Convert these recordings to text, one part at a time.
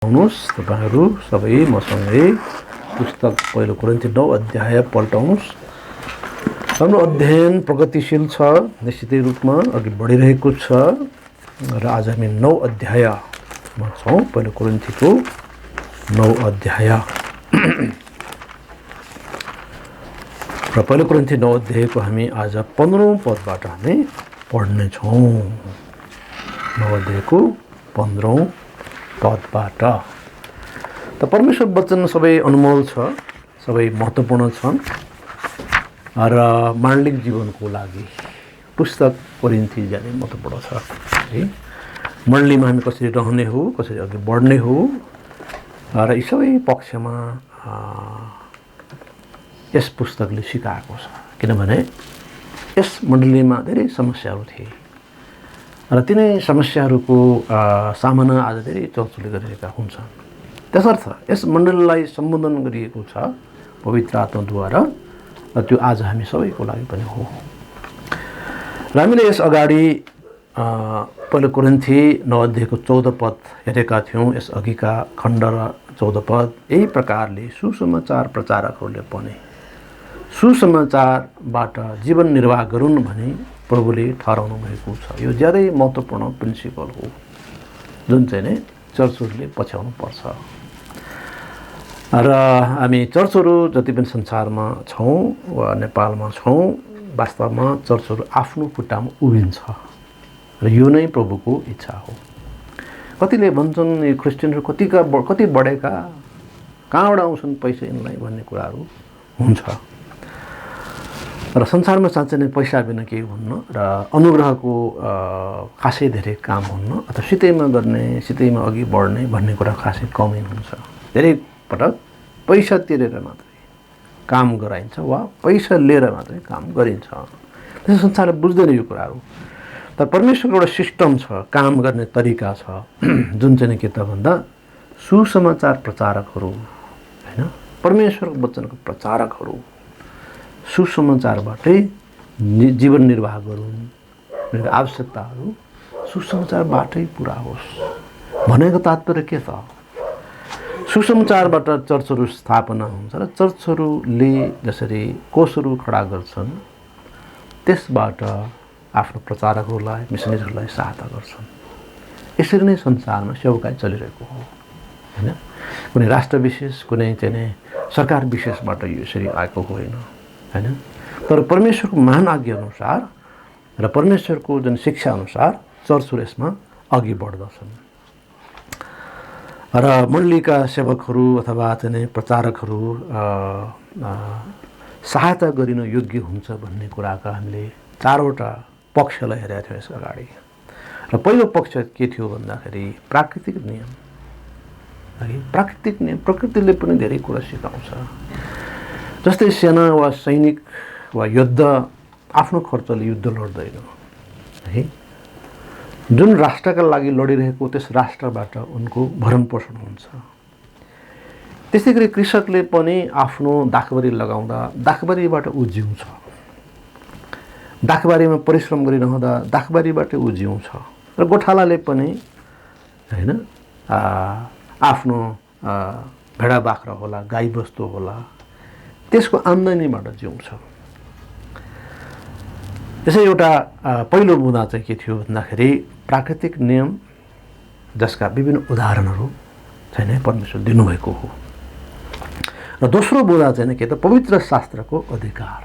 आउनुहोस् तपाईहरु सबै मसँगै पुस्तक पहिलो कोरिन्थी 9 अध्याय पल्टाउनुहोस्। हाम्रो अध्ययन प्रगतिशील छ, निश्चित रूपमा अघि बढिरहेको छ र आज हामी 9 अध्यायमा छौं। पहिलो कोरिन्थीको 9 अध्याय र पहिलो कोरिन्थी 9 अध्यायको हामी आज 15औं पदबाट हामी पढ्ने छौं। 9 अध्यायको 15औं पदबाट। त परमेश्वर वचन सबै अनमोल छ, सबै महत्त्वपूर्ण छन् र मानविक जीवनको लागि पुस्तक कोरिन्थी ज्यादै महत्त्वपूर्ण छ है। मण्डलीमा हामी कसरी रहने हो, कसरी अघि बढ्ने हो र यी सबै पक्षमा यस पुस्तकले सिकाएको छ। किनभने यस मण्डलीमा धेरै समस्याहरू थिए र तिनै समस्याहरूको सामना आज धेरै चर्चले गरिरहेका हुन्छन्। त्यसर्थ यस मण्डलीलाई सम्बोधन गरिएको छ पवित्र आत्माद्वारा र त्यो आज हामी सबैको लागि पनि हो। र हामीले यस अगाडि पहिलो कोरिन्थी 9 अध्यायको 14 पद हेरेका थियौं। यस अघिका खण्ड र 14 पद यही प्रकारले सुसमाचार प्रचारकहरूले पनि सुसमाचारबाट जीवन निर्वाह गरून् भनी प्रभुले ठहराउनु भएको छ। यो ज्यादै महत्त्वपूर्ण प्रिन्सिपल हो जुन चाहिँ नै चर्चहरूले पछ्याउनु पर्छ। र हामी चर्चहरू जति पनि संसारमा छौं वा नेपालमा छौं, वास्तवमा चर्चहरू आफ्नो खुट्टामा उभिन्छ र यो नै प्रभुको इच्छा हो। कतिले भन्छन् यो क्रिस्चियनहरू कति बढेका, कहाँबाट आउँछन् पैसा यिनलाई भन्ने कुराहरू हुन्छ र संसारमा साँच्चै नै पैसा बिना केही हुन्न र अनुग्रहको खासै धेरै काम हुन्न अथवा सितैमा गर्ने, सितैमा अघि बढ्ने भन्ने कुरा खासै कमै हुन्छ। धेरै पटक पैसा तिरेर मात्रै काम गराइन्छ वा पैसा लिएर मात्रै काम गरिन्छ। त्यसो संसारले बुझ्दैन यो कुराहरू। तर परमेश्वरको एउटा सिस्टम छ, काम गर्ने तरिका छ जुन चाहिँ के त भन्दा सुसमाचार प्रचारकहरू हैन, परमेश्वरको वचनको प्रचारकहरू सुसमाचारबाटै जीवन निर्वाह गरून्, उनीहरूको आवश्यकताहरू सुसमाचारबाटै पुरा होस् भनेको तात्पर्य के छ? सुसमाचारबाट चर्चहरू स्थापना हुन्छ र चर्चहरूले जसरी कोषहरू खडा गर्छन् त्यसबाट आफ्नो प्रचारकहरूलाई, मिसनरीहरूलाई सहायता गर्छन्। यसरी नै संसारमा सेवाकार्य चलिरहेको हो हैन। कुनै राष्ट्र विशेष, कुनै चाहिँ सरकार विशेषबाट यो यसरी आएको होइन हैन। तर परमेश्वरको महान आज्ञा अनुसार र परमेश्वरको जुन शिक्षा अनुसार चर्चहरू यसमा अघि बढ्दछन् र मण्डलीका सेवकहरू अथवा चाहिँ प्रचारकहरू सहायता गरिन योग्य हुन्छ भन्ने कुराका हामीले 4वटा पक्षलाई हेरेका थियौँ यस अगाडि। र पहिलो पक्ष के थियो भन्दाखेरि प्राकृतिक नियम है। प्राकृतिक नियम, प्रकृतिले पनि धेरै कुरा सिकाउँछ। जस्तै सेना वा सैनिक वा योद्धा आफ्नो खर्चले युद्ध लड्दैन है। जुन राष्ट्रका लागि लडिरहेको त्यस राष्ट्रबाट उनको भरणपोषण हुन्छ। त्यसै गरी कृषकले पनि आफ्नो दाखबारी लगाउँदा दाखबारीबाट उ जिउँछ। दाखबारीमा परिश्रम गरिरहँदा दाखबारीबाट उ जिउँछ। र गोठालाले पनि हैन आफ्नो भेडा बाख्रा होला, गाई बस्तु होला, त्यसको आम्दानीबाट जिउँछ। त्यसै एउटा पहिलो बुँदा चाहिँ के थियो भन्दाखेरि प्राकृतिक नियम जसका विभिन्न उदाहरणहरू चाहिँ परमेश्वर दिनुभएको हो। र दोस्रो बुँदा चाहिँ के त पवित्र शास्त्रको अधिकार।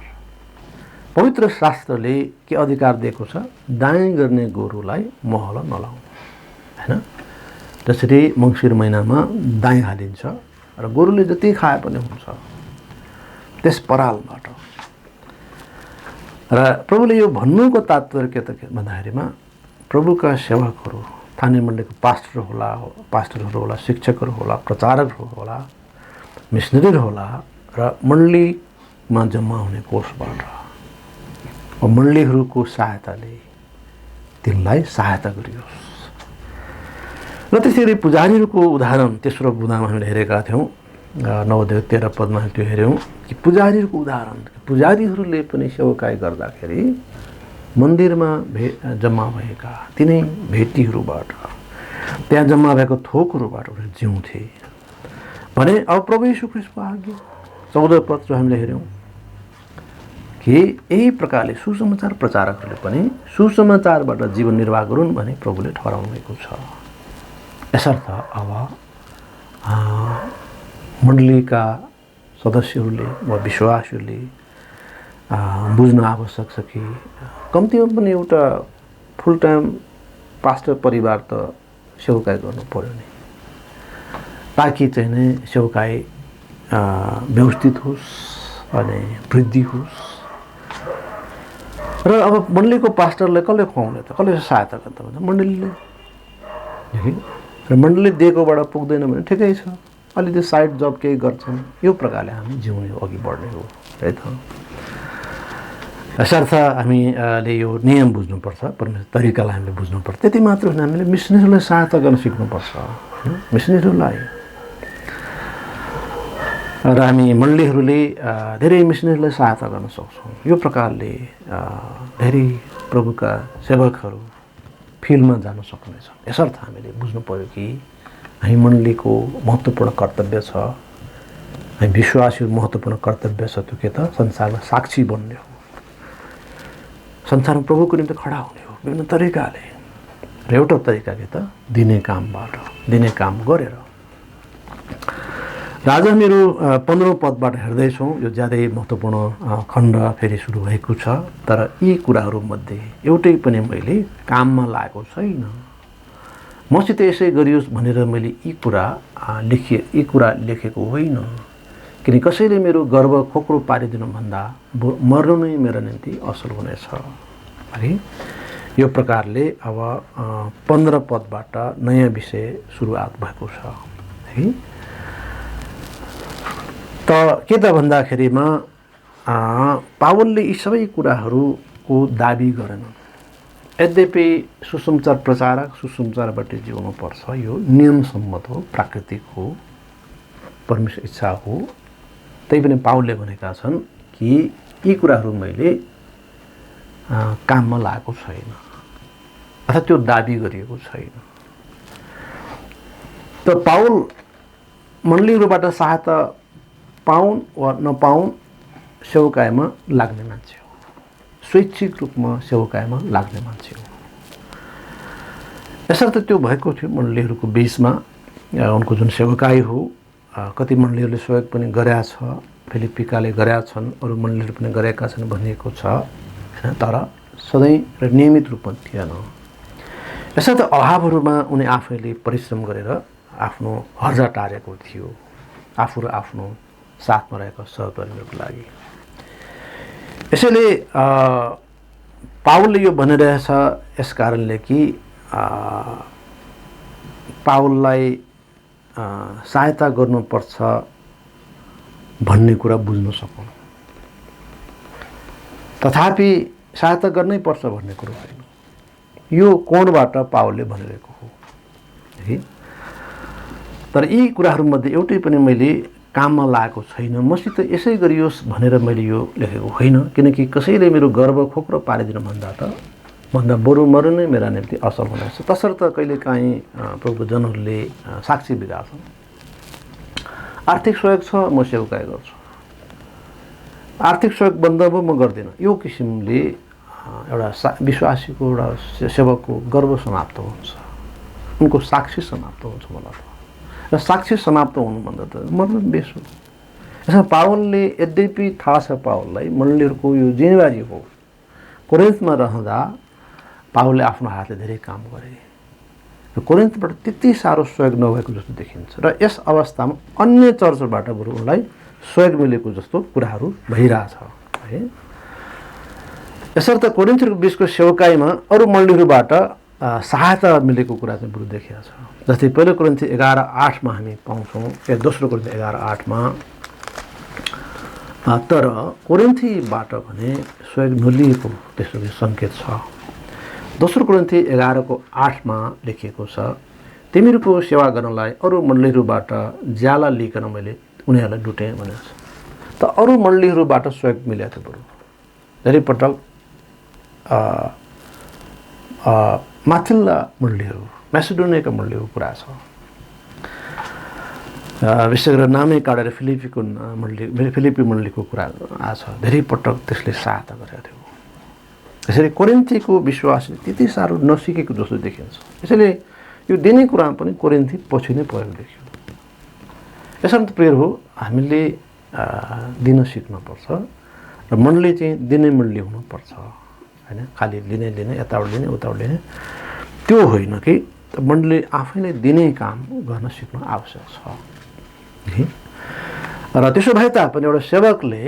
पवित्र शास्त्रले के अधिकार दिएको छ? दाइँ गर्ने गोरुलाई महल नलाउनु हैन। जसरी मङ्सिर महिनामा दाइँ हालिन्छ र गोरुले जति खाए पनि हुन्छ त्यस परालबाट। र प्रभुले यो भन्नुको तात्पर्य के त भन्दाखेरिमा प्रभुका सेवकहरू, स्थानीय मण्डलीको पास्टरहरू होला, शिक्षकहरू होला, प्रचारकहरू होला, मिसनरीहरू होला र मण्डलीमा जम्मा हुने कोषबाट वा मण्डलीहरूको सहायताले तिनलाई सहायता गरियोस्। र त्यसरी पुजारीहरूको उदाहरण तेस्रो बुँदामा हामीले हेरेका थियौँ। 9 अध्याय 13 पदमा त्यो हेऱ्यौँ कि पुजारीहरूको उदाहरण, पुजारीहरूले पनि सेवाकार्य गर्दाखेरि मन्दिरमा जम्मा भएका तिनै भेटीहरूबाट त्यहाँ जम्मा भएको थोकहरूबाट उनीहरू जिउँथे भने अब प्रभु यीशु ख्रीष्टको आज्ञा 14 पद जो हामीले हेऱ्यौँ कि यही प्रकारले सुसमाचार प्रचारकहरूले पनि सुसमाचारबाट जीवन निर्वाह गरून् भने प्रभुले ठहराउनु भएको छ। यसर्थ अब मण्डलीका सदस्यहरूले वा विश्वासीहरूले बुझ्न आवश्यक छ कि कम्तीमा पनि एउटा फुल टाइम पास्टर परिवार त सेवकाई गर्नु पर्यो नि, ताकि चाहिँ नै सेवकाई व्यवस्थित होस् अनि वृद्धि होस्। र अब मण्डलीको पास्टरलाई कसले खुवाउने त, कसले सहायता गर्छ भन्दा मण्डलीले। र मण्डलीले दिएकोबाट पुग्दैन भने ठिकै छ, अलिकति साइड जब केही गर्छन्, यो प्रकारले हामी जिउने हो, अघि बढ्ने हो है त। यसर्थ हामीले यो नियम बुझ्नुपर्छ, परमेश्वर तरिकालाई हामीले बुझ्नुपर्छ। त्यति मात्र होइन, हामीले मिसनरीलाई सहायता गर्न सिक्नुपर्छ, मिसनरीलाई। र हामी मण्डलीहरूले धेरै मिसनरीलाई सहायता गर्न सक्छौँ। यो प्रकारले धेरै प्रभुका सेवकहरू फिल्डमा जान सक्नेछ। यसर्थ हामीले बुझ्नु पर्यो कि हामी मण्डलीको महत्त्वपूर्ण कर्तव्य छ, हामी विश्वासीको महत्त्वपूर्ण कर्तव्य छ त्यो के त संसारमा साक्षी बन्ने हो, संसारमा प्रभुको निम्ति खडा हुने हो विभिन्न तरिकाले। र एउटा तरिका के त दिने कामबाट, दिने काम गरेर। र आज मेरो 15औं पदबाट हेर्दैछौँ, यो ज्यादै महत्त्वपूर्ण खण्ड फेरि सुरु भएको छ। तर यी कुराहरूमध्ये एउटै पनि मैले काममा लागेको छैन, मसित यसै गरियोस् भनेर मैले यी कुरा लेखेको होइन, किन कसैले मेरो गर्व खोक्रो पारिदिनुभन्दा मर्नु नै मेरो निम्ति असल हुनेछ। है यो प्रकारले अब 15 पदबाट नयाँ विषय सुरुवात भएको छ। है त के त भन्दाखेरिमा पावलले यी सबै कुराहरूको दाबी गरेनन्। यद्यपि सुसमाचार प्रचारक सुसमाचारबाट जिउनु पर्छ, यो नियमसम्मत हो, प्राकृतिक हो, परमेश्वर इच्छा हो। त्यही पनि पावलले भनेका छन् कि यी कुराहरू मैले काममा लागेको छैन, अर्थात् त्यो दाबी गरिएको छैन। त पावल मण्डलीहरूबाट सहायता पाउन् वा नपाउन् सेवकाईमा लाग्ने मान्छे हो, स्वैच्छिक रूपमा सेवकाईमा लाग्ने मान्छे हो। यसर्थ त्यो भएको थियो मण्डलीहरूको बिचमा उनको जुन सेवकाई हो। कति मण्डलीहरूले सहयोग पनि गरेका छ, फिलिपिकाले गरेका छन्, अरू मण्डलीहरू पनि गरेका छन् भनिएको छ, तर सधैँ र नियमित रूपमा थिएन। यसर्थ अभावहरूमा उनी आफैले परिश्रम गरेर आफ्नो हर्जा टारेको थियो, आफू र आफ्नो साथमा रहेका सहकर्मीहरूको लागि। यसैले पावलले यो भनिरहेछ यस कारणले कि पावललाई सहायता गर्नुपर्छ भन्ने कुरा बुझ्न सकौँ, तथापि सहायता गर्नै पर्छ भन्ने कुरो होइन। यो कोणबाट पावलले भनिरहेको हो। है तर यी कुराहरूमध्ये एउटै पनि मैले काममा लागेको छैन, मसित यसै गरियोस् भनेर मैले यो लेखेको होइन, किनकि कसैले मेरो गर्व खोक्रो पारिदिनु भन्दा बरु मर्नु नै मेरा निम्ति असल हुनेछ। तसर्थ कहिलेकाहीँ प्रभुको जनहरूले साक्षी बिगार्छन्, आर्थिक सहयोग छ म सेवकाई गर्छु, आर्थिक सहयोग बन्द भयो म गर्दिनँ, यो किसिमले एउटा विश्वासीको एउटा सेवकको गर्व समाप्त हुन्छ, उनको साक्षी समाप्त हुन्छ। मलाई र साक्षी समाप्त हुनुभन्दा त मर्नु बेस हो। यसमा पावलले यद्यपि थाहा छ पावललाई मण्डलीहरूको यो जिम्मेवारी हो, कोरिन्थमा रहँदा पावलले आफ्नो हातले धेरै काम गरे र कोरिन्थबाट त्यति साह्रो सहयोग नभएको जस्तो देखिन्छ। र यस अवस्थामा अन्य चर्चबाट बरु उनलाई सहयोग मिलेको जस्तो कुराहरू भइरहेछ। है यसर्थ कोरिन्थहरूको बिचको सेवकाईमा अरू मण्डलीहरूबाट सहायता मिलेको कुरा चाहिँ बरु देखिएको छ। जस्तै पहिलो कोरिन्थी 11:8 हामी पाउँछौँ, दोस्रो कोरिन्थी 11:8 तर कोरिन्थीबाट भने सहयोग नलिएको त्यस्तो सङ्केत छ। दोस्रो कोरिन्थी 11:8 लेखिएको छ, तिमीहरूको सेवा गर्नलाई अरू मण्डलीहरूबाट ज्याला लिकन मैले उनीहरूलाई लुटेँ भनेको छ। त अरू मण्डलीहरूबाट सहयोग मिलेको थियो बरु धेरै पटक माथिल्ला मण्डलीहरू म्यासिडोनियाका मण्डलीको कुरा छ। विशेष गरेर नामै काटेर फिलिपी मण्डलीको कुरा आछ। धेरै पटक त्यसले सहायता गरेको थियो। त्यसैले कोरिन्थीको विश्वास त्यति साह्रो नसिकेको जस्तो देखिन्छ। यसैले यो दिने कुरामा पनि कोरिन्थी पछि नै प्रयोग देखियो। यसर्थ प्रिय हो, हामीले दिन सिक्नुपर्छ र मण्डली चाहिँ दिने मण्डली हुनुपर्छ होइन। खालि लिने यताबाट लिने उताबाट लिने त्यो होइन कि मण्डली आफैले दिने काम गर्न सिक्नु आवश्यक छ। र त्यसो भए तापनि एउटा सेवकले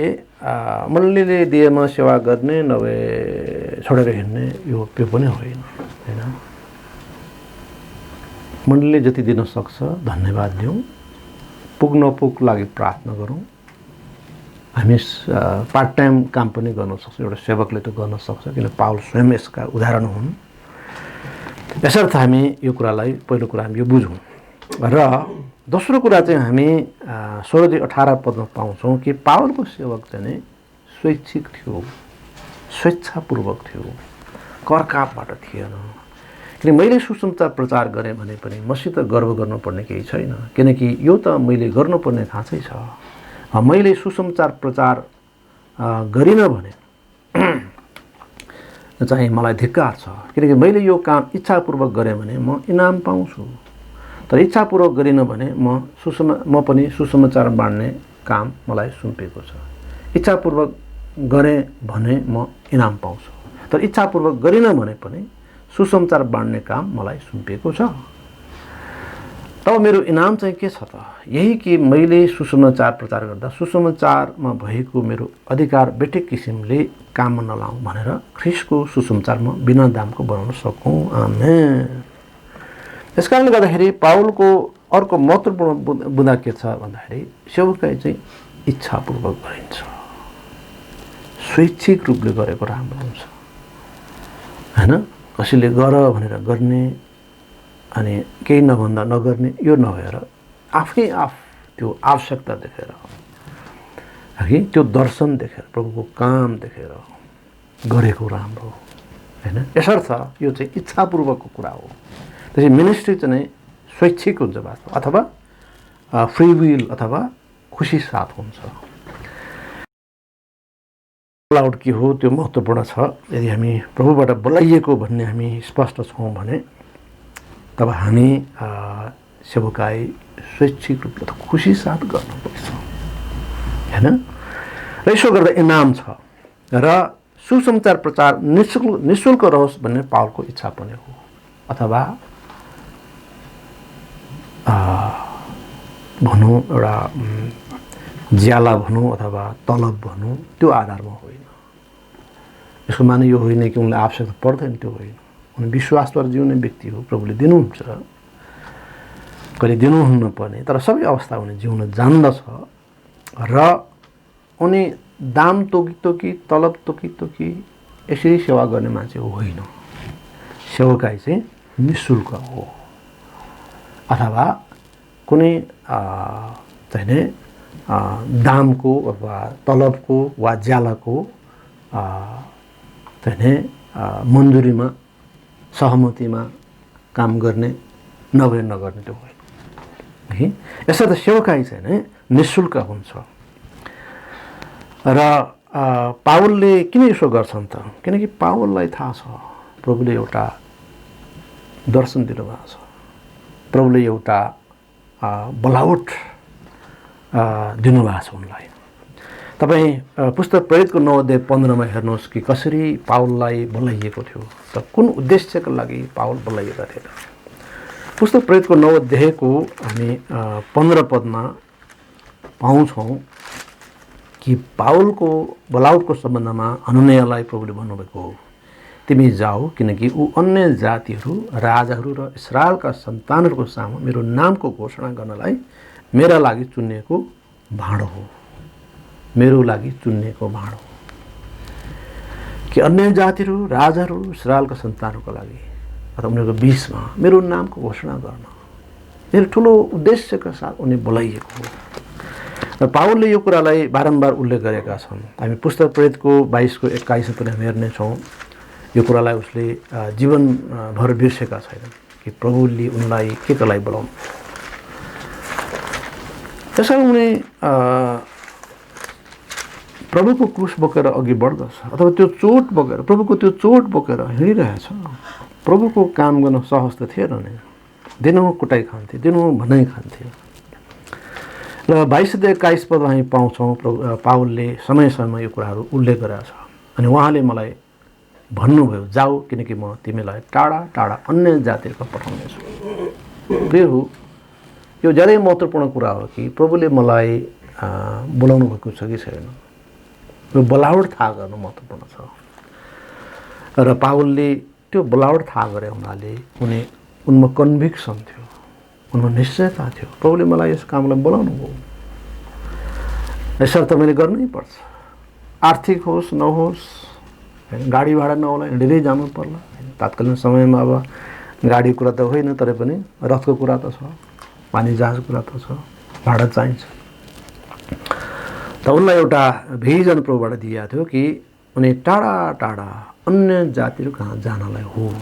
मण्डलीले दिएमा सेवा गर्ने नभए छोडेर हिँड्ने यो पनि होइन होइन। मण्डलीले जति दिन सक्छ धन्यवाद दिउँ, पुग नपुग लागि प्रार्थना गरौँ। हामी पार्ट टाइम काम पनि गर्न सक्छौँ, एउटा सेवकले त गर्न सक्छ, किन पावल स्वयं यसका उदाहरण हुन्। यसर्थ हामी यो कुरालाई पहिलो कुरा हामी यो बुझौँ। र दोस्रो कुरा चाहिँ हामी 16-18 पदमा पाउँछौँ कि पावलको सेवक चाहिँ स्वैच्छिक थियो, स्वेच्छापूर्वक थियो, करकापबाट थिएन। किन मैले सुसमाचार प्रचार गरेँ भने पनि मसित गर्व गर्नुपर्ने केही छैन, किनकि यो त मैले गर्नुपर्ने खाँचै छ। मैले सुसमाचार प्रचार गरिनँ भने चाहिँ मलाई धिक्कार छ, किनकि मैले यो काम इच्छापूर्वक गरेँ भने म इनाम पाउँछु, तर इच्छापूर्वक गरिनँ भने म पनि सुसमाचार बाँड्ने काम मलाई सुम्पिएको छ। इच्छापूर्वक गरेँ भने म इनाम पाउँछु, तर इच्छापूर्वक गरिनँ भने पनि सुसमाचार बाँड्ने काम मलाई सुम्पिएको छ। तब मेरो इनाम चाहिँ के छ त? यही कि मैले सुसमाचार प्रचार गर्दा सुसमाचारमा भएको मेरो अधिकार बेठे किसिमले काममा नलाऊँ भनेर ख्रिस्टको सुसमाचार म बिना दामको बनाउन सकूँ। आमेन। त्यस कारणले गर्दाखेरि पावलको अर्को महत्त्वपूर्ण बुँदा के छ भन्दाखेरि सेवकाई चाहिँ इच्छापूर्वक गरिन्छ, स्वैच्छिक रूपले गरेको राम्रो हुन्छ होइन। कसैले गर भनेर गर्ने अनि केही नभन्दा नगर्ने यो नभएर आफै त्यो आवश्यकता देखेर है, त्यो दर्शन देखेर, प्रभुको काम देखेर गरेको राम्रो होइन। यसर्थ यो चाहिँ इच्छापूर्वकको कुरा हो। त्यसै मिनिस्ट्री चाहिँ स्वैच्छिक हुन्छ वास्तव, अथवा फ्री विल अथवा खुसी साथ हुन्छ। आउट के हो त्यो महत्त्वपूर्ण छ। यदि हामी प्रभुबाट बोलाइएको भन्ने हामी स्पष्ट छौँ भने तब हामी सेवकाई स्वैच्छिक रूपले त खुसी साथ गर्नुपर्छ होइन। र यसो गर्दा इनाम छ र सुसमाचार प्रचार निःशुल्क रहोस् भन्ने पावलको इच्छा पनि हो, अथवा भनौँ एउटा ज्याला भनौँ अथवा तलब भनौँ, त्यो आधारमा होइन। यसको माने यो होइन कि उनलाई आवश्यकता पर्दैन, त्यो होइन। उनी विश्वासद्वारा जिउने व्यक्ति हो, प्रभुले दिनुहुन्छ, कहिले दिनुहुन्न पर्ने, तर सबै अवस्था उनी जिउन जान्दछ। र उनी दाम तोकी तलब तोकी यसरी सेवा गर्ने मान्छे होइन। सेवकाई चाहिँ निःशुल्क हो, अथवा कुनै चाहिँ दामको अथवा तलबको वा ज्यालाको चाहिँ मन्जुरीमा सहमतिमा काम गर्ने नभए नगर्ने त्यो होइन है। यसर्थ सेवकाई चाहिँ नै निःशुल्क हुन्छ। र पावलले किन यसो गर्छन् त? किनकि पावललाई थाहा छ प्रभुले एउटा दर्शन दिनुभएको छ, प्रभुले एउटा बोलावट दिनुभएको छ उनलाई। तपाईँ पुस्तक प्रेरितको 9:15 हेर्नुहोस् कि कसरी पावललाई बोलाइएको थियो, त कुन उद्देश्यका लागि पावल बोलाइएका थिए। पुस्तक प्रेरितको 9 हामी 15 पदमा पाउँछौँ कि पावलको बोलावटको सम्बन्धमा हनन्यालाई प्रभुले भन्नुभएको हो, तिमी जाऊ, किनकि ऊ अन्य जातिहरू, राजाहरू र इस्राएलका सन्तानहरूको सामु मेरो नामको घोषणा गर्नलाई मेरा लागि चुनिएको भाँडो हो। मेरो लागि चुनिएको भाँडो हो कि अन्य जातिहरू, राजाहरू, इस्राएलका सन्तानहरूको लागि अथवा उनीहरूको बिचमा मेरो नामको घोषणा गर्न धेरै ठुलो उद्देश्यका साथ उनी बोलाइएको हो। र पावलले यो कुरालाई बारम्बार उल्लेख गरेका छन्। हामी पुस्तक प्रेरितको 22:21 पनि हेर्नेछौँ। यो कुरालाई उसले जीवनभर बिर्सेका छैनन् कि कि प्रभुले उनलाई के को लागि बोलाउनु। त्यसैले उनी प्रभुको क्रुस बोकेर अघि बढ्दछ अथवा त्यो चोट बोकेर प्रभुको त्यो चोट बोकेर हिँडिरहेछ। प्रभुको काम गर्न सहज त थिएन नि, दिनहुँ कुटाइ खान्थे, दिनहुँ भनाइ खान्थे। र 22-21 पदमा हामी पाउँछौँ पावलले समय समयमा यो कुराहरू उल्लेख गरेका छ। अनि उहाँले मलाई भन्नुभयो, जाऊ किनकि म तिमीलाई टाढा टाढा अन्य जातिहरूमा पठाउनेछु। प्रियहरू, यो ज्यादै महत्त्वपूर्ण कुरा हो कि प्रभुले मलाई बोलाउनु भएको छ कि छैन, यो बोलावट थाहा गर्नु महत्त्वपूर्ण छ। र पावलले त्यो बोलावट थाहा गरे हुनाले उनमा कन्भिक्सन थियो, उनमा निश्चयता थियो, प्रभुले मलाई यस कामलाई बोलाउनु भयो, यसर्थ मैले गर्नै पर्छ। आर्थिक होस् नहोस्, गाडी भाडा नहोला, हिँडेरै जानु पर्ला। तात्कालीन समयमा अब गाडी कुरा त होइन, तर पनि रथको कुरा त छ, पानी जहाजको कुरा त छ, भाडा चाहिन्छ। त उनलाई एउटा भिजन प्रभुबाट दिएको थियो कि उनी टाढा टाढा अन्य जातिहरू कहाँ जानलाई हो।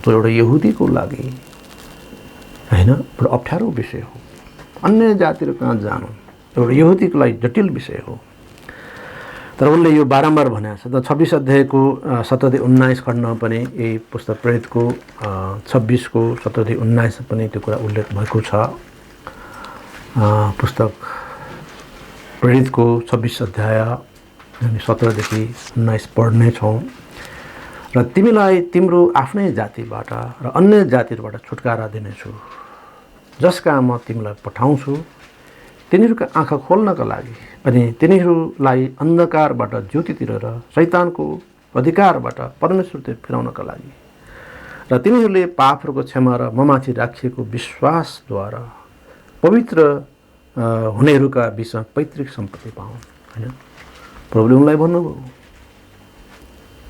त्यो एउटा यहुदीको लागि होइन एउटा अप्ठ्यारो विषय हो। अन्य जातिहरू कहाँ जानु एउटा यहुदीको लागि जटिल विषय हो। तर उनले यो बारम्बार भनेको छ। त 26 अध्यायको 17-19 खण्डमा पनि यही पुस्तक प्रेरितको 26को 17-19 पनि त्यो कुरा उल्लेख भएको छ। पुस्तक प्रेरितको 26 अध्याय हामी 17देखि 19 पढ्नेछौँ। र तिमीलाई तिम्रो आफ्नै जातिबाट र अन्य जातिहरूबाट छुटकारा दिनेछु, जसका म तिमीलाई पठाउँछु, तिनीहरूका आँखा खोल्नका लागि अनि तिनीहरूलाई अन्धकारबाट ज्योतितिर र शैतानको अधिकारबाट परमेश्वरतिर फिराउनका लागि, र तिनीहरूले पापहरूको क्षमा र ममाथि राखिएको विश्वासद्वारा पवित्र हुनेहरूका बिचमा पैतृक सम्पत्ति पाउन्। होइन, प्रभुले उनलाई भन्नुभयो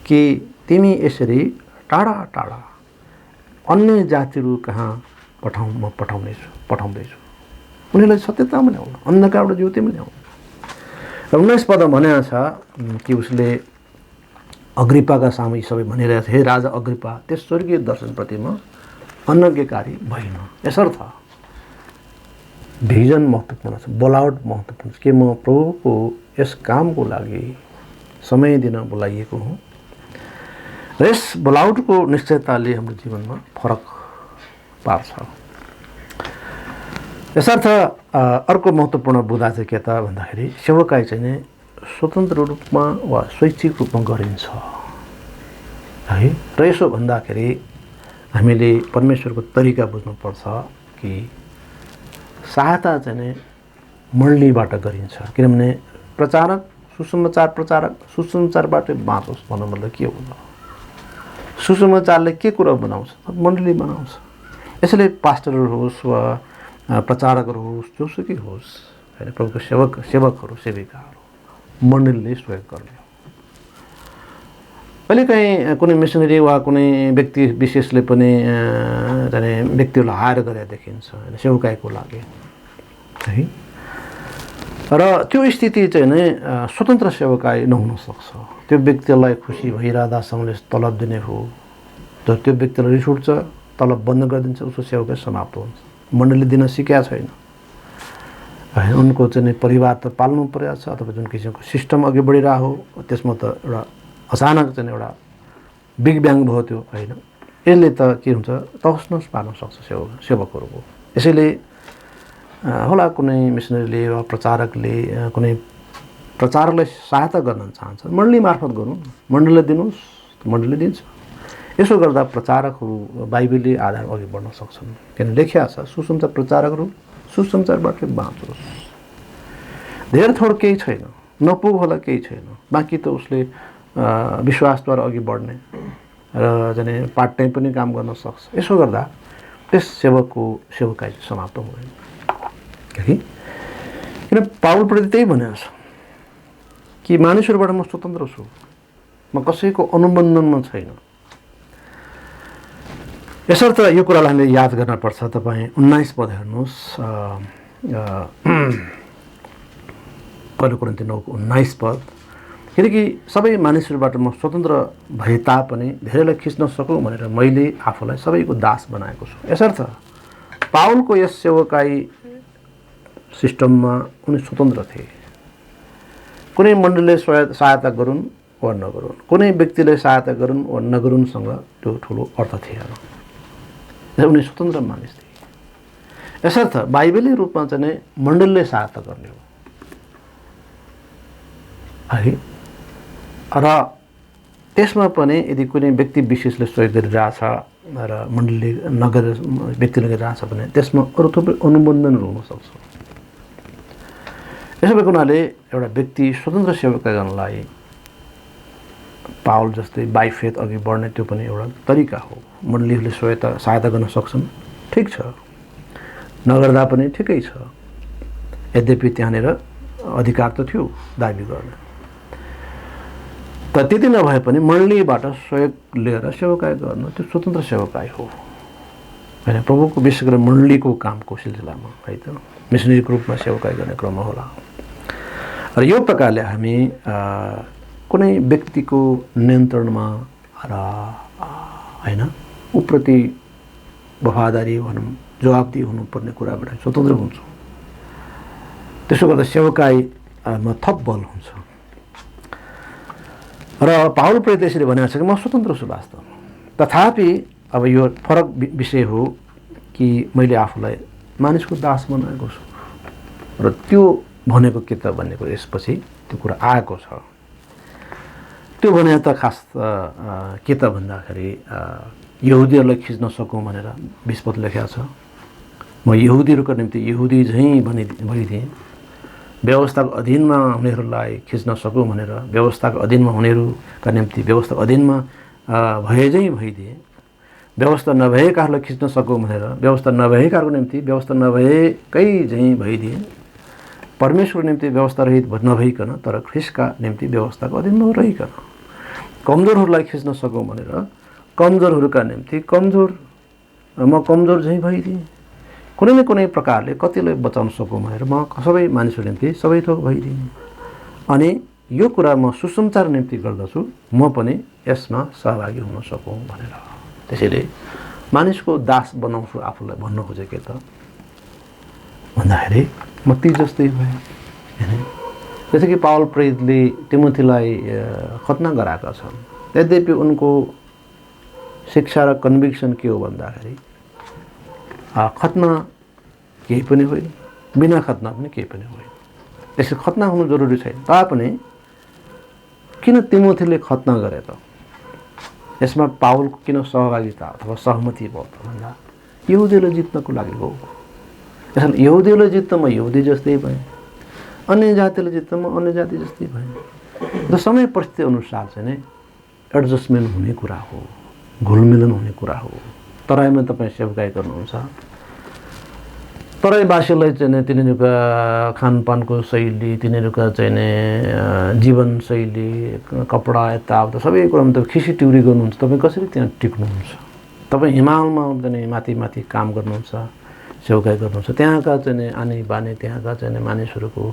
कि तिमी यसरी टाढा टाढा अन्य जातिहरू कहाँ म पठाउँदैछु। उनीहरूलाई सत्यतामा ल्याउनु, अन्धकारबाट ज्योतिमा ल्याउनु। र 19 पदमा भनेको छ कि उसले अग्रिपाका सामु यी सबै भनिरहेको छ, हे राजा अग्रिपा, त्यस स्वर्गीय दर्शनप्रति म अनज्ञकारी भइन। यसर्थ भिजन महत्त्वपूर्ण छ, बोलावट महत्त्वपूर्ण छ कि म प्रभुको यस कामको लागि समय दिन बोलाइएको हुँ। र यस बोलावटको निश्चयताले हाम्रो जीवनमा फरक पार्छ। यसर्थ अर्को महत्त्वपूर्ण बुँदा चाहिँ के त भन्दाखेरि सेवकाई चाहिँ नै स्वतन्त्र रूपमा वा स्वैच्छिक रूपमा गरिन्छ है। र यसो भन्दाखेरि हामीले परमेश्वरको तरिका बुझ्नुपर्छ कि सहायता चाहिँ नै मण्डलीबाट गरिन्छ। किनभने सुसमाचार प्रचारक सुसमाचारबाटै बाँचोस् भन्नु मतलब के हो? सुसमाचारले के कुरा बनाउँछ? मण्डली बनाउँछ। यसैले पास्टरहरू होस् वा प्रचारकहरू होस्, जोसुकै होस्, होइन, प्रभुको सेवकहरू सेविकाहरू मण्डलीले सहयोग गर्ने हो। कहिलेकाहीँ कुनै मिसनरी वा कुनै व्यक्ति विशेषले पनि जाने व्यक्तिहरूलाई हायर गरेर देखिन्छ होइन, सेवकाईको लागि है। र त्यो स्थिति चाहिँ नै स्वतन्त्र सेवकाई नहुन सक्छ। त्यो व्यक्तिलाई खुसी भइरहँदासँगले तलब दिने हो, तर त्यो व्यक्तिलाई रिस उठ्छ, तलब बन्द गरिदिन्छ, उसको सेवकाई समाप्त हुन्छ। मण्डली दिन सिकेका छैन होइन, उनको चाहिँ परिवार त पाल्नु परेको छ, अथवा जुन किसिमको सिस्टम अघि बढिरहेको हो त्यसमा त एउटा अचानक चाहिँ एउटा बिग ब्याङ भयो त्यो होइन। यसले त के हुन्छ, तहस पार्न सक्छ सेवकहरूको। यसैले होला कुनै मिसनरीले वा प्रचारकले कुनै प्रचारकलाई सहायता गर्न चाहन्छ, मण्डली मार्फत गरौँ, मण्डलीलाई दिनुहोस्, मण्डलीले दिन्छ। यसो गर्दा प्रचारकहरू बाइबलले आधार अघि बढ्न सक्छन्। किन लेखिया छ, सुसमाचार प्रचारकहरू सुसमाचारबाट बाँचोस्। धेर थोर केही छैन, नपुग होला केही छैन, बाँकी त उसले विश्वासद्वारा अघि बढ्ने र जाने पार्ट टाइम पनि काम गर्न सक्छ। यसो गर्दा त्यस सेवकको सेवकाई समाप्त हुँदैन। किन पावलप्रति त्यही भनेको छ कि मानिसहरूबाट म स्वतन्त्र छु, म कसैको अनुबन्धनमा छैन। यसर्थ यो कुरालाई हामीले याद गर्न पर्छ। तपाईँ 19 पद हेर्नुहोस्, पहिलो कोरिन्थी 9 को 19 पद। किनकि सबै मानिसहरूबाट म स्वतन्त्र भए तापनि धेरैलाई खिच्न सकौँ भनेर मैले आफूलाई सबैको दास बनाएको छु। यसर्थ पावलको यस सेवकाई सिस्टममा उनी स्वतन्त्र थिए। कुनै मण्डलीले सहायता गरून् वा नगरून्, कुनै व्यक्तिले सहायता गरून् वा नगरून्सँग त्यो ठुलो अर्थ थिएन। उनी स्वतन्त्र मानिस थिए। यसर्थ बाइबली रूपमा चाहिँ मण्डलीले सहायता गर्ने हो है। र त्यसमा पनि यदि कुनै व्यक्ति विशेषले सहयोग गरिरहेछ र मण्डलीले नगरेर व्यक्तिले गरिरहेछ भने त्यसमा अरू थुप्रै अनुबन्धनहरू हुनसक्छ। यसो भएको हुनाले एउटा व्यक्ति स्वतन्त्र सेवा गर्नलाई पावल जस्तै बाइ फेथ अघि बढ्ने त्यो पनि एउटा तरिका हो। मण्डलीहरूले सहायता गर्न सक्छन्, ठिक छ, नगर्दा पनि ठिकै छ। यद्यपि त्यहाँनिर अधिकार त थियो दाबी गर्ने, तर त्यति नभए पनि मण्डलीबाट सहयोग लिएर सेवाकाई गर्न त्यो स्वतन्त्र सेवाकाई हो होइन। प्रभुको विशेष गरेर मण्डलीको कामको सिलसिलामा है त मिसनरीको रूपमा सेवाकाई गर्ने क्रम होला। र यो प्रकारले हामी कुनै व्यक्तिको नियन्त्रणमा र होइन उप्रति वफादारी भनौँ जवाबदेही हुनुपर्ने कुराबाट स्वतन्त्र हुन्छौँ। त्यसो गर्दा सेवाकाईमा थप बल हुन्छ। र पावल प्रति त्यसरी भनेको छ कि म स्वतन्त्र छु वास्तवमा। तथापि अब यो फरक विषय हो कि मैले आफूलाई मानिसको दास बनाएको छु र त्यो भनेको के त भनेको यसपछि त्यो कुरा आएको छ। त्यो भने त खास के त भन्दाखेरि यहुदीहरूलाई खिच्न सकौँ भनेर 20 पद लेखेको छ। म यहुदीहरूको निम्ति यहुदी झैँ भइदिएँ, व्यवस्थाको अधीनमा हुनेहरूलाई खिच्न सकौँ भनेर व्यवस्थाको अधीनमा हुनेहरूका निम्ति व्यवस्थाको अधीनमा भए झैँ भइदिए, व्यवस्था नभएकाहरूलाई खिच्न सकौँ भनेर व्यवस्था नभएकाहरूको निम्ति व्यवस्था नभएकै झैँ भइदिए, परमेश्वरको निम्ति व्यवस्था रहित नभइकन तर ख्रिस्टका निम्ति व्यवस्थाको अधीनमा रहिकन कमजोरहरूलाई खिच्न सकौँ भनेर कमजोरहरूका निम्ति म कमजोर झैँ भइदिएँ, कुनै न कुनै प्रकारले कतिलाई बचाउन सकौँ भनेर म सबै मानिसहरूको निम्ति सबै थोक भइदिएँ। अनि यो कुरा म सुसमाचार निम्ति गर्दछु, म पनि यसमा सहभागी हुन सकौँ भनेर। त्यसैले मानिसको दास बनाउँछु आफूलाई भन्न खोजे के त भन्दाखेरि म ती जस्तै भएँ होइन। जस्तै कि पावल प्रेरितले तिमोथीलाई खतना गराएका छन्। यद्यपि उनको शिक्षा र कन्भिक्सन के हो भन्दाखेरि खतना केही पनि होइन, बिना खतना पनि केही पनि होइन। यसरी खतना हुनु जरुरी छैन। तापनि किन तिमोथीले खतना गरे त? यसमा पावलको किन सहभागिता अथवा सहमति भयो त भन्दा यहुदीलाई जित्नको लागि हो। यसमा यहुदीलाई जित्न म यहुदी जस्तै भएँ, अन्य जातिले जित्न म अन्य जाति जस्तै भएँ। र समय परिस्थिति अनुसार चाहिँ नै एडजस्टमेन्ट हुने कुरा हो, घुलमिलन हुने कुरा हो। तराईमा तपाईँ सेवकाई गर्नुहुन्छ, तराईवासीलाई चाहिँ तिनीहरूका खानपानको शैली, तिनीहरूका चाहिँ जीवनशैली, कपडा यताउता सबै कुरामा तपाईँ खिसीटिउरी गर्नुहुन्छ। तपाईँ कसरी त्यहाँ टिक्नुहुन्छ? तपाईँ हिमालमा चाहिँ माथि माथि काम गर्नुहुन्छ, सेवकाई गर्नुहुन्छ, त्यहाँका चाहिँ आनी बानी, त्यहाँका चाहिँ मानिसहरूको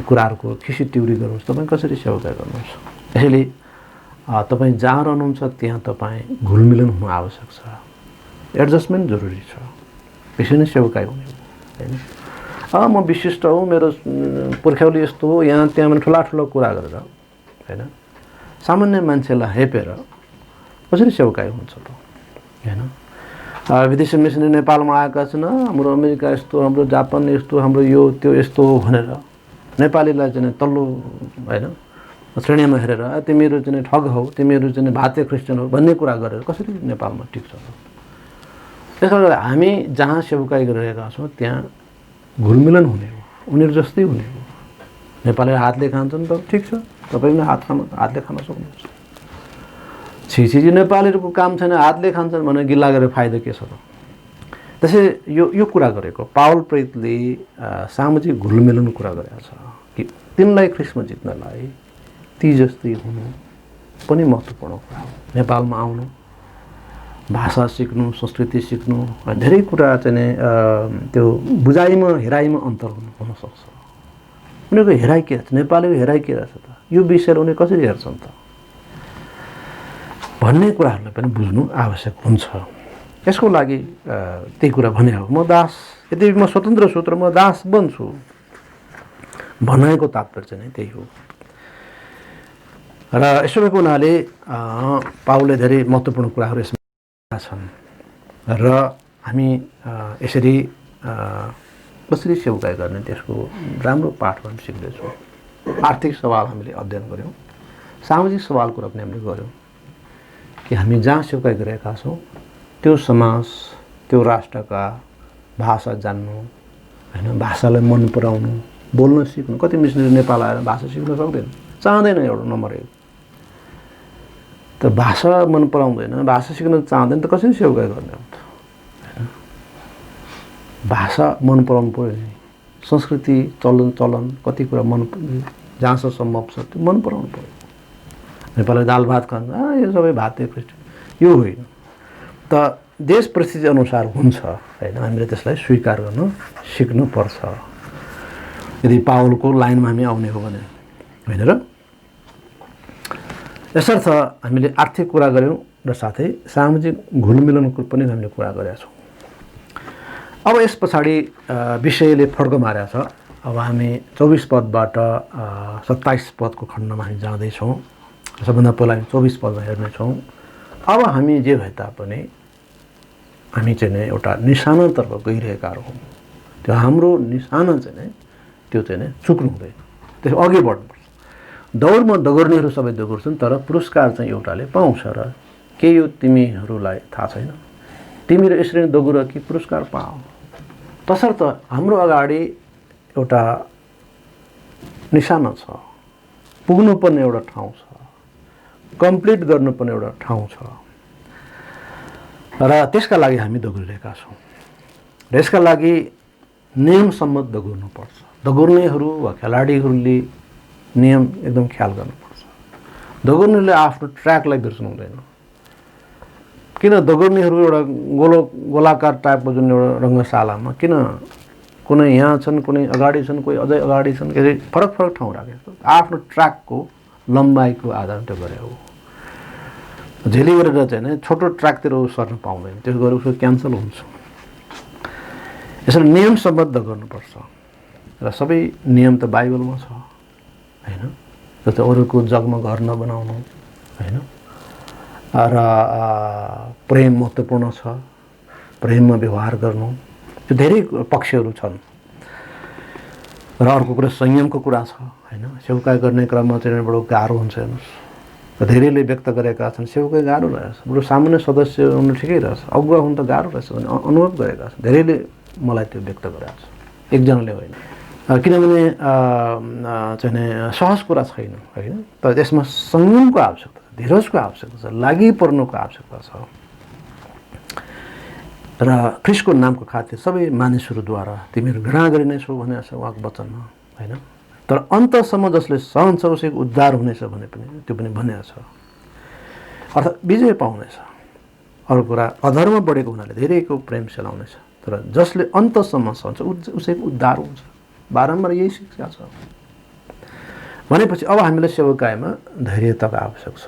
कुराहरूको खिसीटिउरी गर्नुहुन्छ, तपाईँ कसरी सेवकाई गर्नुहुन्छ? यसैले तपाईँ जहाँ रहनुहुन्छ त्यहाँ तपाईँ घुलमिलन हुनु आवश्यक छ, एडजस्टमेन्ट जरुरी छ। यसरी नै सेवकाई हुने हो होइन। म विशिष्ट हो, मेरो पुर्ख्यौली यस्तो हो, यहाँ त्यहाँ पनि ठुला ठुलो कुरा गरेर होइन सामान्य मान्छेलाई हेपेर कसरी सेवकाई हुन्छ त होइन। विदेशी मिसनरी नेपालमा आएका छन्, हाम्रो अमेरिका यस्तो, हाम्रो जापान यस्तो, हाम्रो यो त्यो यस्तो हो भनेर नेपालीलाई चाहिँ तल्लो होइन श्रेणीमा हेरेर तिमीहरू चाहिँ ठग हौ, तिमीहरू चाहिँ भाते क्रिस्चियन हो भन्ने कुरा गरेर कसरी नेपालमा टिक्छ त? त्यसले गर्दा हामी जहाँ सेवकाई गरिरहेका छौँ त्यहाँ घुलमिलन हुने हो, उनीहरू जस्तै हुने हो। नेपालीले हातले खान्छन् त ठिक छ, तपाईँ पनि हातले खान सक्नुहुन्छ। छिछि नेपालीहरूको काम छैन, हातले खान्छन् भने गिल्ला गरेर फाइदा के छ त? त्यसै यो कुरा गरेको पावल प्रेरितले सामाजिक घुलमिलनको कुरा गरेको छ कि तिनलाई ख्रिस्टमा जित्नलाई ती जस्तै हुनु पनि महत्त्वपूर्ण कुरा हो। नेपालमा आउनु, भाषा सिक्नु, संस्कृति सिक्नु, धेरै कुरा चाहिँ त्यो बुझाइमा हेराइमा अन्तर हुनसक्छ। उनीहरूको हेराइ के रहेछ, नेपालीको हेराइ के रहेछ त? यो विषयलाई उनी कसरी हेर्छन् त भन्ने कुराहरूलाई पनि बुझ्नु आवश्यक हुन्छ। यसको लागि त्यही कुरा भने हो, म दास, यदि म स्वतन्त्र छु तर म दास बन्छु भनाइको तात्पर्य चाहिँ त्यही हो। र यसो भएको हुनाले पाउलले धेरै महत्त्वपूर्ण कुराहरू यसमा छन् र हामी यसरी कसरी सेवकाई गर्ने त्यसको राम्रो पाठ पनि सिक्दैछौँ। आर्थिक सवाल हामीले अध्ययन गऱ्यौँ, सामाजिक सवाल कुरा पनि हामीले गऱ्यौँ कि हामी जहाँ सेवकाई गरेका छौँ त्यो समाज, त्यो राष्ट्रका भाषा जान्नु, होइन, भाषालाई मन पराउनु, बोल्न सिक्नु। कति मिसनरी नेपाल आएर भाषा सिक्न सक्दैन, चाहँदैन। एउटा नम्बर 1 त भाषा मन पराउँदैन, भाषा सिक्न चाहँदैन त कसरी सेवकाई गर्ने हो त, होइन। भाषा मन पराउनु पर्यो, संस्कृति चलन कति कुरा मन जहाँसम्म सम्भव छ त्यो मन पराउनु पर्यो। नेपालले दाल भात खान्छ, यो सबै भाते कृष्ण, यो होइन। त देश परिस्थिति अनुसार हुन्छ, होइन, हामीले त्यसलाई स्वीकार गर्न सिक्नुपर्छ यदि पावलको लाइनमा हामी आउने हो भने, होइन। र यसर्थ हामीले आर्थिक कुरा गऱ्यौँ र साथै सामाजिक घुलमिलनको पनि हामीले कुरा गरेका छौँ। अब यस पछाडि विषयले फड्को मारेको छ। अब हामी 24 पदबाट 27 पदको खण्डमा हामी जाँदैछौँ। सबभन्दा पहिला 24 पदमा हेर्नेछौँ। अब हामी जे भए तापनि हामी चाहिँ नै एउटा निशानातर्फ गइरहेकाहरू हौँ। त्यो हाम्रो निशाना चाहिँ नै त्यो चाहिँ नै चुक्नु हुँदैन, त्यसो अघि बढ्नुपर्छ। दौडमा दगुर्नेहरू सबै दगुर्छन् तर पुरस्कार चाहिँ एउटाले पाउँछ। र के यो तिमीहरूलाई थाहा छैन? तिमी र यसरी दगुर कि पुरस्कार पाऊ। तसर्थ हाम्रो अगाडि एउटा निशाना छ, पुग्नुपर्ने एउटा ठाउँ छ, कम्प्लिट गर्नुपर्ने एउटा ठाउँ छ र त्यसका लागि हामी दगुरिरहेका छौँ। र यसका लागि नियमसम्मत दगुर्नुपर्छ। दगुर्नेहरू वा खेलाडीहरूले नियम एकदम ख्याल गर्नुपर्छ। दगुर्नेले आफ्नो ट्र्याकलाई बिर्सनु हुँदैन। किन दगुर्नेहरू एउटा गोलाकार टाइपको जुन एउटा रङ्गशालामा किन कुनै यहाँ छन्, कुनै अगाडि छन्, कोही अझै अगाडि छन्, फरक फरक ठाउँ राखेको आफ्नो ट्र्याकको लम्बाइको आधार त्यो गरे हो। झेली गरेर चाहिँ नै छोटो ट्र्याकतिर सर्न पाउँदैन, त्यसो गरेर उसको क्यान्सल हुन्छ। यसरी नियमसम्बद्ध गर्नुपर्छ र सबै नियम त बाइबलमा छ, होइन। जस्तै अरूको जगमा घर नबनाउनु, होइन। र प्रेम महत्त्वपूर्ण छ, प्रेममा व्यवहार गर्नु, त्यो धेरै पक्षहरू छन्। र अर्को कुरा संयमको कुरा छ, होइन। सेवकाई गर्ने क्रममा चाहिँ बडो गाह्रो हुन्छ। हेर्नुहोस्, र धेरैले व्यक्त गरेका छन् सेवकाई गाह्रो रहेछ, बरु सामान्य सदस्य हुनु ठिकै रहेछ, अगुवा हुनु त गाह्रो रहेछ भने अनुभव गरेका छन्। धेरैले मलाई त्यो व्यक्त गरेका छ, एकजनाले होइन। किनभने चाहिँ सहज कुरा छैन, होइन। तर त्यसमा संयमको आवश्यकता छ, धीरजको आवश्यकता छ, लागि पर्नुको आवश्यकता छ। र ख्रीष्टको नामको खातिर सबै मानिसहरूद्वारा तिमीहरू घृणा गरिनेछौ भनेको छ उहाँको वचनमा, होइन। तर अन्तसम्म जसले सहन्छ उसैको उद्धार हुनेछ भने पनि त्यो पनि भनेको छ, अर्थात् विजय पाउनेछ। अरू कुरा अधर्म बढेको हुनाले धेरैको प्रेम सेलाउनेछ, तर जसले अन्तसम्म सहन्छ उसैको उद्धार हुन्छ। बारम्बार यही शिक्षा छ भनेपछि अब हामीलाई सेवकाईमा धैर्यताको आवश्यक छ।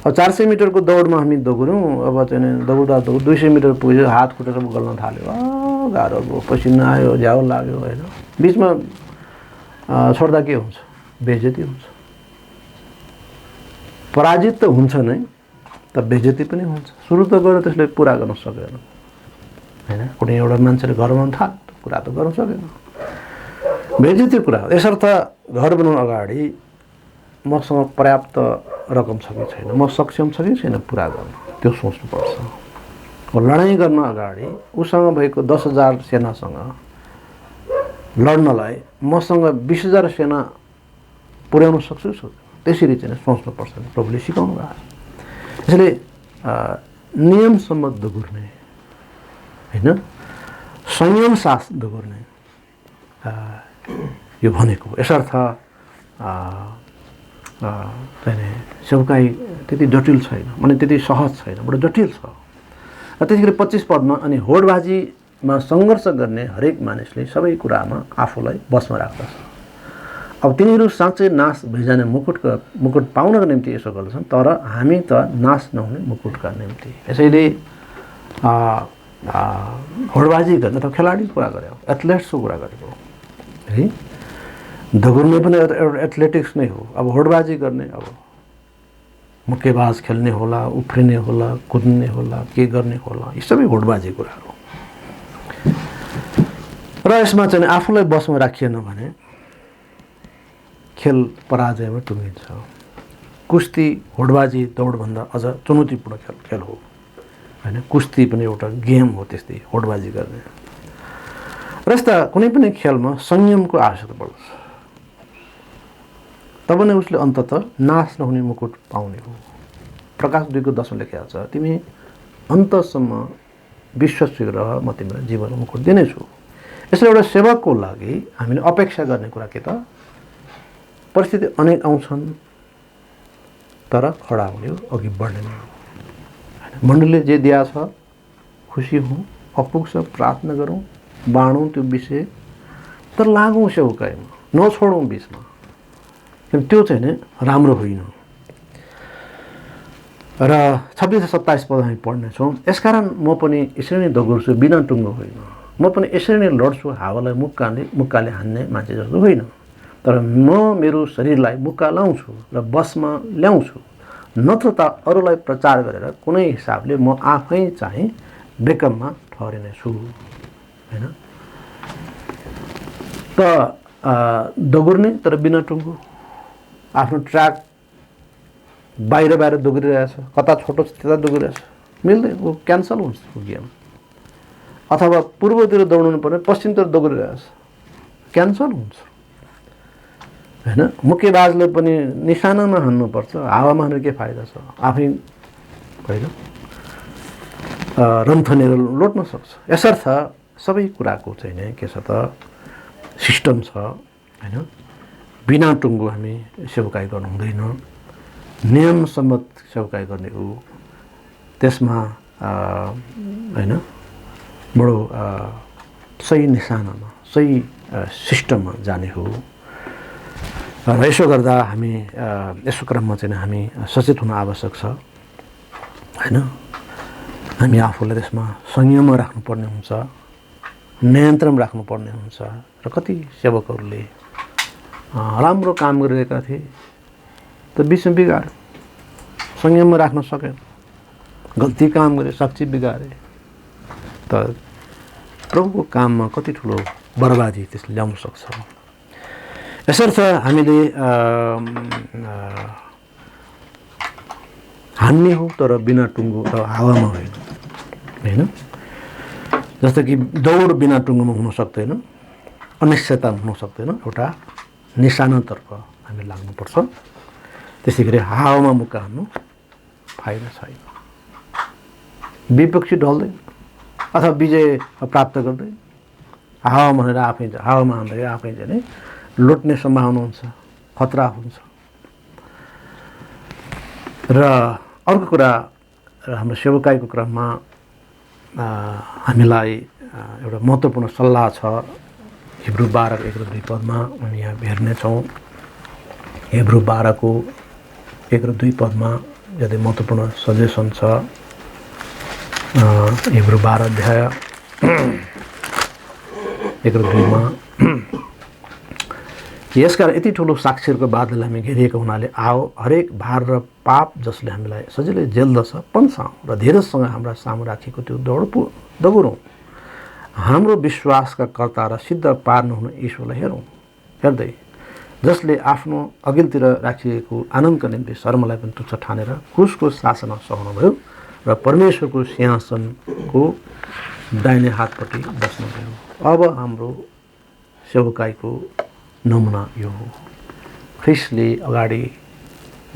अब 400 मिटरको दौडमा हामी दगुर्यौँ, अब चाहिँ दौड्दा 200 मिटर पुग्यो, हात खुट्टा सब गल्न थाल्यो, गाह्रो भयो, पसिना आयो, झ्याउ लाग्यो, होइन। बिचमा छोड्दा के हुन्छ? बेइज्जती हुन्छ। पराजित त हुन्छ नै, त बेइज्जती पनि हुन्छ। सुरु त गरेर त्यसले पुरा गर्न सकेन, होइन। कुनै एउटा मान्छेले घर बनाउनु थाल्यो, पुरा त गर्न सकेन, बेइज्जती कुरा। यसर्थ घर बनाउनु अगाडि मसँग पर्याप्त रकम छ कि छैन, म सक्षम छ कि छैन पुरा गर्न, त्यो सोच्नुपर्छ। लडाइँ गर्न अगाडि उसँग भएको 10,000 सेनासँग लड्नलाई मसँग 20,000 सेना पुर्याउन सक्छु त्यसरी चाहिँ सोच्नुपर्छ। प्रभुले सिकाउनु भएको छ। यसले नियमसम्म दगुर्ने, होइन, संयम साथ दगुर्ने यो भनेको। यसर्थ चाहिँ सेवकाई त्यति जटिल छैन, माने त्यति सहज छैन, बडो जटिल छ। र त्यसैगरी 25 पदमा अनि होडबाजीमा सङ्घर्ष गर्ने हरेक मानिसले सबै कुरामा आफूलाई बसमा राख्दछ। अब तिनीहरू साँच्चै नाश भइजाने मुकुट पाउनको निम्ति यसो गर्दछन्, तर हामी त नाश नहुने मुकुटका निम्ति। यसैले होडबाजी गर्ने त खेलाडीको कुरा गऱ्यो, एथलेट्सको कुरा गरेको है। दगुर्ने पनि एउटा एथलेटिक्स नै हो। अब होडबाजी गर्ने, अब मुक्केबाज खेल्ने होला, उफ्रिने होला, कुद्ने होला, के गर्ने होला, यी सबै होडबाजी कुराहरू। र यसमा चाहिँ आफूलाई बसमा राखिएन भने खेल पराजयमा टुङ्गिन्छ। कुस्ती, होडबाजी, दौडभन्दा अझ चुनौतीपूर्ण खेल हो होइन। कुस्ती पनि एउटा गेम हो त्यस्तै होडबाजी गर्ने। र यस्ता कुनै पनि खेलमा संयमको आवश्यकता पर्दछ, तब नै उसले अन्ततः नाश नहुने मुकुट पाउने हो। प्रकाश 2 को 10 मा लेखेको छ, तिमी अन्तसम्म विश्वसित रह, म तिमीलाई जीवनको मुकुट दिनेछु। यसले एउटा सेवकको लागि हामीले अपेक्षा गर्ने कुरा के त, परिस्थिति अनेक आउँछन् तर खडा हुने हो, अघि बढ्ने हो। मण्डलीले जे दिया छ खुसी हौँ, अपुग्छ प्रार्थना गरौँ, बाँडौँ त्यो विषय, तर लागौँ सेवकाइमा, नछोडौँ बिचमा। त्यो चाहिँ नि राम्रो होइन। र 26 र 27 पद हामी पढ्नेछौँ। यसकारण म पनि यसरी नै दगुर्छु, बिना टुङ्गो होइन। म पनि यसरी नै लड्छु, हावालाई मुक्काले हान्ने मान्छे जस्तो होइन। तर म मेरो शरीरलाई मुक्का लाउँछु र बसमा ल्याउँछु, नत्र त अरूलाई प्रचार गरेर कुनै हिसाबले म आफै चाहिँ बेकममा ठहरिनेछु होइन। त दगुर्ने तर बिना टुङ्गो, आफ्नो ट्र्याक बाहिर दगुरिरहेछ, कता छोटो छ त्यता दगुरिरहेछ, मिल्दैन, वो क्यान्सल हुन्छ वो गेम। अथवा पूर्वतिर दौडनु पर्ने पश्चिमतिर दगुरिरहेछ, क्यान्सल हुन्छ होइन। मुक्केबाजले पनि निशानामा हान्नुपर्छ, हावामा हानेर के फाइदा छ, आफै होइन रन्थनेर लोट्न सक्छ। यसर्थ सबै कुराको चाहिँ नि के छ त, सिस्टम छ होइन। बिना टुङ्गो हामी सेवकाई गर्नु हुँदैन, नियम सम्मत सेवकाई गर्ने हो। त्यसमा होइन बडो सही निशानामा, सही सिस्टममा जाने हो। र यसो गर्दा हामी यसो क्रममा चाहिँ हामी सचेत हुन आवश्यक छ होइन। हामी आफूलाई त्यसमा संयममा राख्नुपर्ने हुन्छ, नियन्त्रण राख्नुपर्ने हुन्छ। र कति सेवकहरूले राम्रो काम गरिरहेका थिए त बिचमा बिगारे, संयममा राख्न सकेन, गल्ती काम गरे, साक्षी बिगारे, त प्रभुको काममा कति ठुलो बर्बादी त्यसले ल्याउन सक्छ। यसर्थ हामीले हान्ने हो तर बिना टुङ्गो र हावामा होइन होइन। जस्तो कि दौड बिना टुङ्गोमा हुन सक्दैन, अनिश्चयता हुन सक्दैन, एउटा निशानातर्फ हामी लाग्नुपर्छ। त्यसै गरी हावामा मुक्का हान्नु फाइदा छैन, विपक्षी ढल्दैन अथवा विजय प्राप्त गर्दैन। हावामा हानेर आफै चाहिँ लुट्ने सम्भावना हुन्छ, खतरा हुन्छ। र अर्को कुरा, हाम्रो सेवकाईको क्रममा हामीलाई एउटा महत्त्वपूर्ण सल्लाह छ। हिब्रू 12 1 र 2 पदमा हामी यहाँ हेर्नेछौँ। हिब्रू 12 को 1 र 2 पदमा यदि महत्त्वपूर्ण सजेसन छ। हिब्रू 12 अध्याय 1 र 2 मा, यसकारण यति ठुलो साक्षीहरूको बादल हामी घेरिएको हुनाले आओ, हरेक भार र पाप जसले हामीलाई सजिलै जेल्दछ पन्साउँ र धीरजसँग हाम्रा सामु राखेको त्यो दगुरौँ। हाम्रो विश्वासका कर्ता र सिद्ध पार नहुने ईश्वरलाई हेर्दै, जसले आफ्नो अघिल्तिर राखिएको आनन्दका निम्ति शर्मलाई पनि तुच्छ ठानेर क्रुसको शासनमा सहनुभयो र परमेश्वरको सिंहासनको दाहिने हातपट्टि बस्नुभयो। अब हाम्रो सेवकाईको नमुना यो हो। ख्रिस्टले अगाडि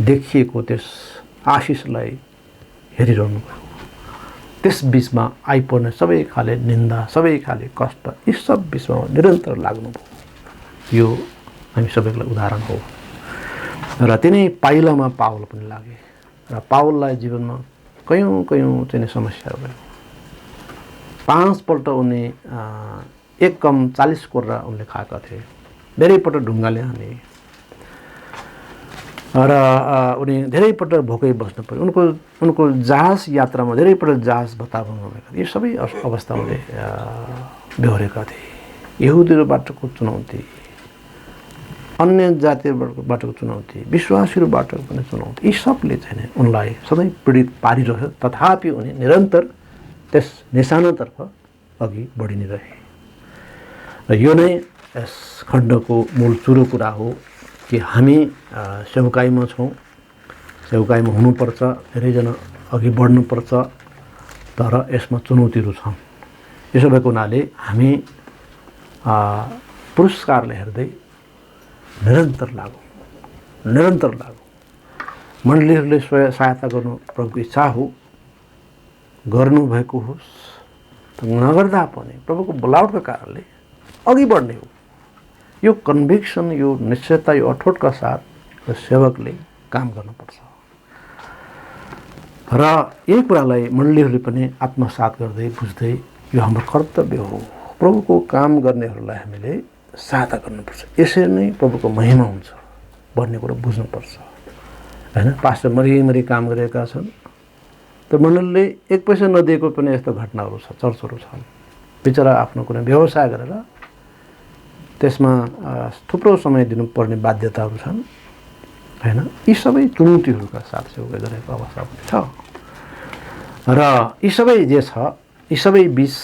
देखिएको त्यस आशिषलाई हेरिरहनु भयो। त्यस बिचमा आइपर्ने सबै खाले निन्दा, सबै खाले कष्ट, यी सब बिचमा निरन्तर लाग्नुभयो। यो हामी सबैलाई उदाहरण हो। र तिनै पाइलामा पावल पनि लागे र पावललाई जीवनमा कयौँ चाहिँ समस्याहरू भयो। 5 पल्ट उनले 1 कम 40 कोर्रा उनले खाएका थिए, धेरैपल्ट ढुङ्गाले हाने, र उनी धेरै पटक भोकै बस्नु पर्यो। उनको जहाज यात्रामा धेरै पटक जहाज भत्ताभङ्ग भएका थिए। यो सबै अवस्था उनले बेहोरेका थिए। यहुदीहरूबाटको चुनौती, अन्य जातिहरूबाटको चुनौती, विश्वासीहरूबाट पनि चुनौती, यी सबले चाहिँ उनलाई सधैँ पीडित पारिरह्यो। तथापि उनी निरन्तर त्यस निशानातर्फ अघि बढी नै रहे। र यो नै यस खण्डको मूल चुरो कुरा हो कि हामी सेवकाईमा छौँ, सेवकाईमा हुनुपर्छ, धेरैजना अघि बढ्नुपर्छ, तर यसमा चुनौतीहरू छन्। यसो भएको हुनाले हामी पुरस्कारले हेर्दै निरन्तर लागौँ। मण्डलीहरूले सहायता गर्नु प्रभुको इच्छा हो, गर्नुभएको होस्, नगर्दा पनि प्रभुको बोलावटको कारणले अघि बढ्ने हो। यो कन्भिक्सन, यो निश्चयता, यो अठोटका साथ सेवकले काम गर्नुपर्छ। र यही कुरालाई मण्डलीहरूले पनि आत्मसात गर्दै बुझ्दै यो हाम्रो कर्तव्य हो, प्रभुको काम गर्नेहरूलाई हामीले सहायता गर्नुपर्छ। यसरी नै प्रभुको महिमा हुन्छ भन्ने कुरो बुझ्नुपर्छ हैन। पास्टर मरिमरि काम गरेका छन्, तर मण्डलीले एक पैसा नदिएको पनि यस्तो घटनाहरू छ, चर्चहरू छन्। बिचरा आफ्नो कुनै व्यवसाय गरेर त्यसमा थुप्रो समय दिनुपर्ने बाध्यताहरू छन् हैन। यी सबै चुनौतीहरूका साथ सेवकाई गरेको अवस्था पनि छ। र यी सबै जे छ, यी सबै बिच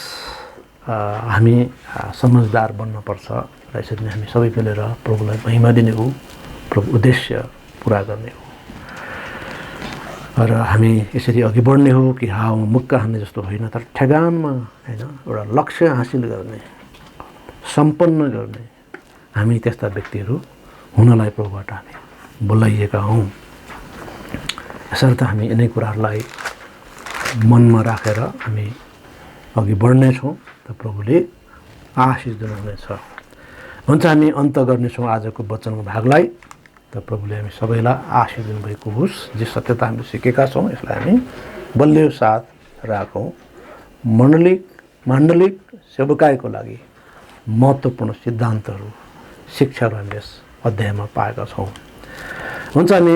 हामी समझदार बन्नुपर्छ। र यसरी नै हामी सबै मिलेर प्रभुलाई महिमा दिने हो, प्रभु उद्देश्य पुरा गर्ने हो। र हामी यसरी अघि बढ्ने हो कि हावामा मुक्का हान्ने जस्तो होइन, तर ठेगानमा हैन एउटा लक्ष्य हासिल गर्ने, सम्पन्न गर्ने हामी त्यस्ता व्यक्तिहरू हुनलाई प्रभुबाट हामी बोलाइएका हौँ। यसर्थ हामी यिनै कुराहरूलाई मनमा राखेर हामी अघि बढ्नेछौँ, त प्रभुले आशिष दिनुहुनेछ। हुन्छ, हामी अन्त गर्नेछौँ आजको वचनको भागलाई। त प्रभुले हामी सबैलाई आशिष दिनुभएको होस्। जे सत्यता हामीले सिकेका छौँ यसलाई हामी बलियो साथ राखौँ। माण्डलिक सेवकाईको लागि महत्त्वपूर्ण सिद्धान्तहरू, शिक्षाहरू हामी यस अध्यायमा पाएका छौँ। हुन्छ, हामी